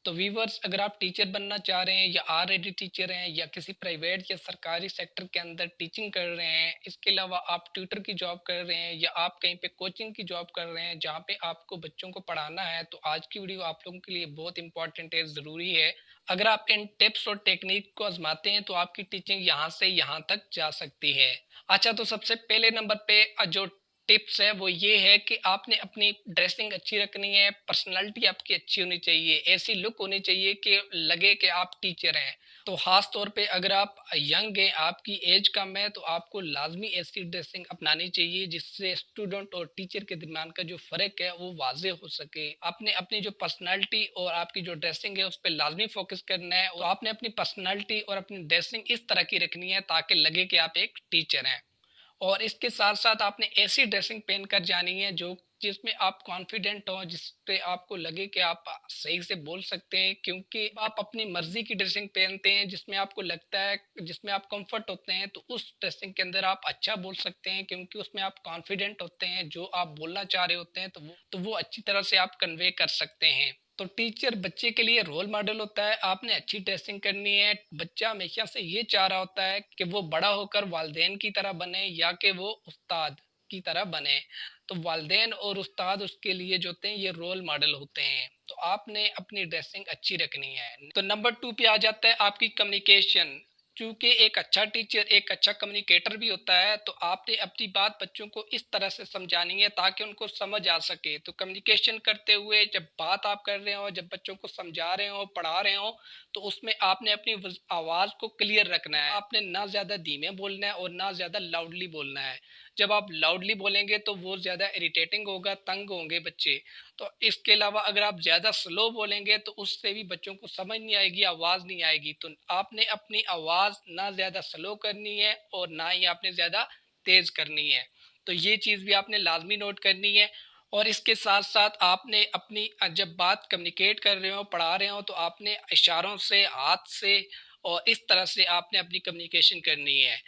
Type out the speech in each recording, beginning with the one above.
तो व्यूअर्स, अगर आप टीचर बनना चाह रहे हैं या ऑलरेडी टीचर हैं या किसी प्राइवेट या सरकारी सेक्टर के अंदर टीचिंग कर रहे हैं, इसके अलावा आप ट्यूटर की जॉब कर रहे हैं या आप कहीं पे कोचिंग की जॉब कर रहे हैं जहाँ पे आपको बच्चों को पढ़ाना है, तो आज की वीडियो आप लोगों के लिए बहुत इंपॉर्टेंट है, ज़रूरी है। अगर आप इन टिप्स और टेक्निक को आजमाते हैं तो आपकी टीचिंग यहाँ से यहाँ तक जा सकती है। अच्छा, तो सबसे पहले नंबर पे जो टिप्स है वो ये है कि आपने अपनी ड्रेसिंग अच्छी रखनी है, पर्सनालिटी आपकी अच्छी होनी चाहिए, ऐसी लुक होनी चाहिए कि लगे कि आप टीचर हैं। तो खास तौर पे अगर आप यंग हैं, आपकी एज कम है, तो आपको लाजमी ऐसी ड्रेसिंग अपनानी चाहिए जिससे स्टूडेंट और टीचर के दरमियान का जो फ़र्क है वो वाजे हो सके। आपने अपनी जो पर्सनालिटी और आपकी जो ड्रेसिंग है उस पर लाजमी फोकस करना है, और आपने अपनी पर्सनालिटी और अपनी ड्रेसिंग इस तरह की रखनी है ताकि लगे कि आप एक टीचर हैं। और इसके साथ साथ आपने ऐसी ड्रेसिंग पहन कर जानी है जो जिसमें आप कॉन्फिडेंट हो, जिस पे आपको लगे कि आप सही से बोल सकते हैं, क्योंकि आप अपनी मर्जी की ड्रेसिंग पहनते हैं जिसमें आपको लगता है, जिसमें आप कंफर्ट होते हैं, तो उस ड्रेसिंग के अंदर आप अच्छा बोल सकते हैं क्योंकि उसमें आप कॉन्फिडेंट होते हैं। जो आप बोलना चाह रहे होते हैं तो वो अच्छी तरह से आप कन्वे कर सकते हैं। तो टीचर बच्चे के लिए रोल मॉडल होता है, आपने अच्छी ड्रेसिंग करनी है। बच्चा हमेशा से ये चाह रहा होता है कि वो बड़ा होकर वालिदैन की तरह बने या कि वो उस्ताद की तरह बने। तो वालिदैन और उस्ताद उसके लिए जो होते हैं ये रोल मॉडल होते हैं। तो आपने अपनी ड्रेसिंग अच्छी रखनी है। तो नंबर 2 पे आ जाता है आपकी कम्युनिकेशन। चूंकि एक अच्छा टीचर एक अच्छा कम्युनिकेटर भी होता है, तो आपने अपनी बात बच्चों को इस तरह से समझानी है ताकि उनको समझ आ सके। तो कम्युनिकेशन करते हुए जब बात आप कर रहे हो, जब बच्चों को समझा रहे हो, पढ़ा रहे हो, तो उसमें आपने अपनी आवाज़ को क्लियर रखना है। आपने ना ज़्यादा धीमे बोलना है और ना ज़्यादा लाउडली बोलना है। जब आप लाउडली बोलेंगे तो वो ज़्यादा इरिटेटिंग होगा, तंग होंगे बच्चे। तो इसके अलावा अगर आप ज़्यादा स्लो बोलेंगे तो उससे भी बच्चों को समझ नहीं आएगी, आवाज़ नहीं आएगी। तो आपने अपनी आवाज़ ना ज़्यादा स्लो करनी है और ना ही आपने ज़्यादा तेज़ करनी है। तो ये चीज़ भी आपने लाजमी नोट करनी है। और इसके साथ साथ आपने अपनी जब बात कम्युनिकेट कर रहे हो, पढ़ा रहे हो, तो आपने इशारों से, हाथ से और इस तरह से आपने अपनी कम्युनिकेशन करनी है।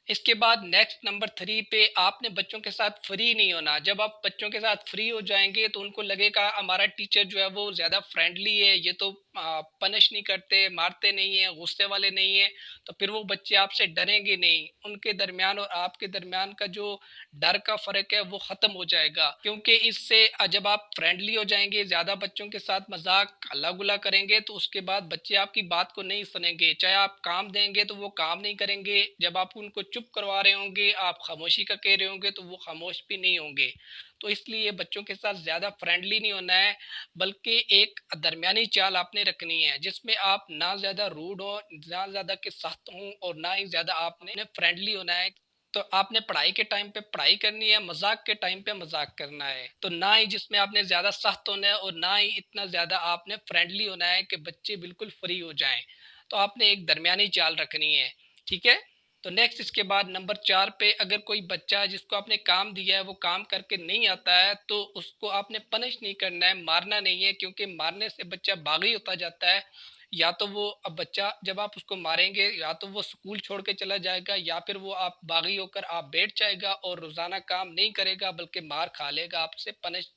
इसके बाद नेक्स्ट नंबर 3 पे आपने बच्चों के साथ फ्री नहीं होना। जब आप बच्चों के साथ फ्री हो जाएंगे तो उनको लगेगा हमारा टीचर जो है वो ज़्यादा फ्रेंडली है, ये तो पनिश नहीं करते, मारते नहीं है, गुस्से वाले नहीं है। तो फिर वो बच्चे आपसे डरेंगे नहीं। उनके दरमियान और आपके दरमियान का जो डर का फ़र्क है वो ख़त्म हो जाएगा, क्योंकि इससे जब आप फ्रेंडली हो जाएंगे, ज़्यादा बच्चों के साथ मजाक हल्ला गुल्ला करेंगे, तो उसके बाद बच्चे आपकी बात को नहीं सुनेंगे। चाहे आप काम देंगे तो वो काम नहीं करेंगे, जब आप उनको चुप करवा रहे होंगे, आप खामोशी का कह रहे होंगे, तो वो खामोश भी नहीं होंगे। तो इसलिए बच्चों के साथ ज़्यादा फ्रेंडली नहीं होना है, बल्कि एक दरमियानी चाल आपने रखनी है जिसमें आप ना ज़्यादा रूड हो, ना ज़्यादा के सख्त हों और ना ही ज़्यादा आपने फ्रेंडली होना है। तो आपने पढ़ाई के टाइम पे पढ़ाई करनी है, मजाक के टाइम पे मजाक करना है। तो ना ही जिसमें आपने ज़्यादा सख्त होना है और ना ही इतना ज़्यादा आपने फ्रेंडली होना है कि बच्चे बिल्कुल फ्री हो जाएं। तो आपने एक दरमियानी चाल रखनी है, ठीक है। तो नेक्स्ट इसके बाद नंबर 4 पे, अगर कोई बच्चा जिसको आपने काम दिया है वो काम करके नहीं आता है, तो उसको आपने पनिश नहीं करना है, मारना नहीं है, क्योंकि मारने से बच्चा बागी होता जाता है। या तो वो अब बच्चा जब आप उसको मारेंगे या तो वो स्कूल छोड़ के चला जाएगा, या फिर वो आप बागी होकर आप बैठ जाएगा और रोज़ाना काम नहीं करेगा बल्कि मार खा लेगा आपसे। पनिश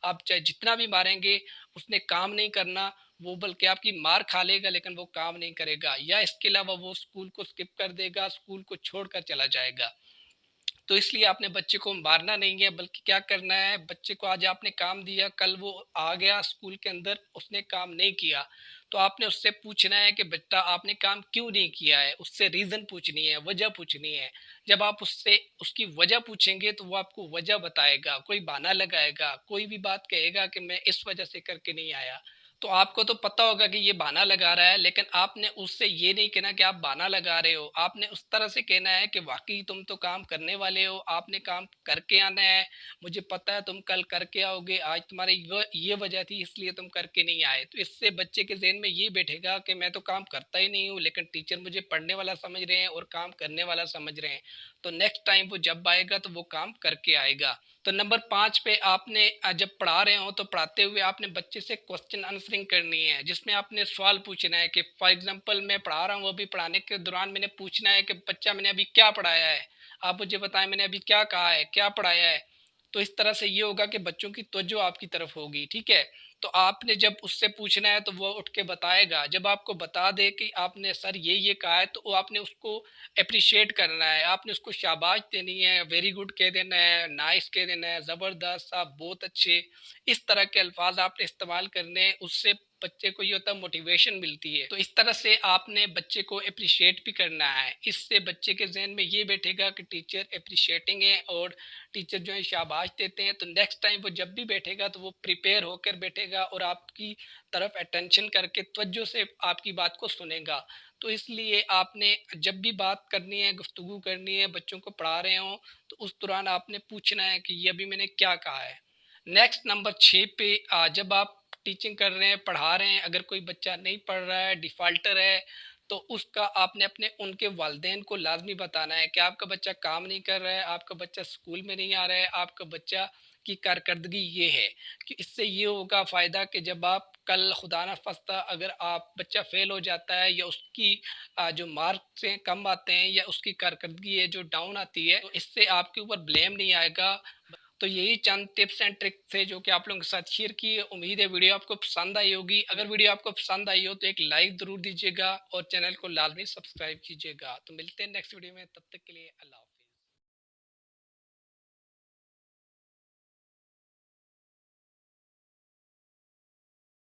आप चाहे जितना भी मारेंगे, उसने काम नहीं करना, वो बल्कि आपकी मार खा लेगा लेकिन वो काम नहीं करेगा, या इसके अलावा वो स्कूल को स्किप कर देगा, स्कूल को छोड़कर चला जाएगा। तो इसलिए आपने बच्चे को मारना नहीं है, बल्कि क्या करना है, बच्चे को आज आपने काम दिया, कल वो आ गया स्कूल के अंदर, उसने काम नहीं किया, तो आपने उससे पूछना है कि बेटा आपने काम क्यों नहीं किया है। उससे रीज़न पूछनी है, वजह पूछनी है। जब आप उससे उसकी वजह पूछेंगे तो वो आपको वजह बताएगा, कोई बहाना लगाएगा, कोई भी बात कहेगा कि मैं इस वजह से करके नहीं आया। तो आपको तो पता होगा कि ये बहाना लगा रहा है, लेकिन आपने उससे ये नहीं कहना कि आप बहाना लगा रहे हो। आपने उस तरह से कहना है कि वाकई तुम तो काम करने वाले हो, आपने काम करके आना है, मुझे पता है तुम कल करके आओगे, आज तुम्हारी ये वजह थी इसलिए तुम करके नहीं आए। तो इससे बच्चे के जहन में ये बैठेगा कि मैं तो काम करता ही नहीं हूँ, लेकिन टीचर मुझे पढ़ने वाला समझ रहे हैं और काम करने वाला समझ रहे हैं। तो नेक्स्ट टाइम वो जब आएगा तो वो काम करके आएगा। तो नंबर 5 पे आपने जब पढ़ा रहे हो तो पढ़ाते हुए आपने बच्चे से क्वेश्चन आंसरिंग करनी है, जिसमें आपने सवाल पूछना है कि फॉर एग्जांपल मैं पढ़ा रहा हूँ, अभी पढ़ाने के दौरान मैंने पूछना है कि बच्चा मैंने अभी क्या पढ़ाया है, आप मुझे बताएं मैंने अभी क्या कहा है, क्या पढ़ाया है। तो इस तरह से ये होगा कि बच्चों की तवज्जो आपकी तरफ होगी, ठीक है। तो आपने जब उससे पूछना है तो वो उठ के बताएगा। जब आपको बता दे कि आपने सर ये कहा है, तो आपने उसको एप्रिशिएट करना है, आपने उसको शाबाश देनी है, वेरी गुड कह देना है, नाइस कह देना है, ज़बरदस्त, आप बहुत अच्छे, इस तरह के अल्फाज आपने इस्तेमाल करने हैं। उससे बच्चे को ये होता है, मोटिवेशन मिलती है। तो इस तरह से आपने बच्चे को अप्रिशिएट भी करना है। इससे बच्चे के जहन में ये बैठेगा कि टीचर अप्रिशिएटिंग है और टीचर जो है शाबाश देते हैं। तो नेक्स्ट टाइम वो जब भी बैठेगा तो वो प्रिपेयर होकर बैठेगा और आपकी तरफ अटेंशन करके तवज्जो से आपकी बात को सुनेगा। तो इसलिए आपने जब भी बात करनी है, गुफ्तगू करनी है, बच्चों को पढ़ा रहे हो, तो उस दौरान आपने पूछना है कि ये अभी मैंने क्या कहा है। नेक्स्ट नंबर 6 पे जब आप टीचिंग कर रहे हैं, पढ़ा रहे हैं, अगर कोई बच्चा नहीं पढ़ रहा है, डिफ़ाल्टर है, तो उसका आपने अपने उनके वालिदैन को लाज़मी बताना है कि आपका बच्चा काम नहीं कर रहा है, आपका बच्चा स्कूल में नहीं आ रहा है, आपका बच्चा की कारकर्दगी ये है। कि इससे ये होगा फ़ायदा कि जब आप कल खुदा ना ख़ास्ता अगर आप बच्चा फ़ेल हो जाता है या उसकी जो मार्क्स हैं कम आते हैं या उसकी कारकर्दगी है जो डाउन आती है, तो इससे आपके ऊपर ब्लेम नहीं आएगा। तो यही चंद टिप्स एंड ट्रिक्स थे जो कि आप लोगों के साथ शेयर किए। उम्मीद है वीडियो आपको पसंद आई होगी। अगर वीडियो आपको पसंद आई हो तो एक लाइक ज़रूर दीजिएगा और चैनल को लाजमी सब्सक्राइब कीजिएगा। तो मिलते हैं नेक्स्ट वीडियो में, तब तक के लिए अल्लाह हाफ़िज़।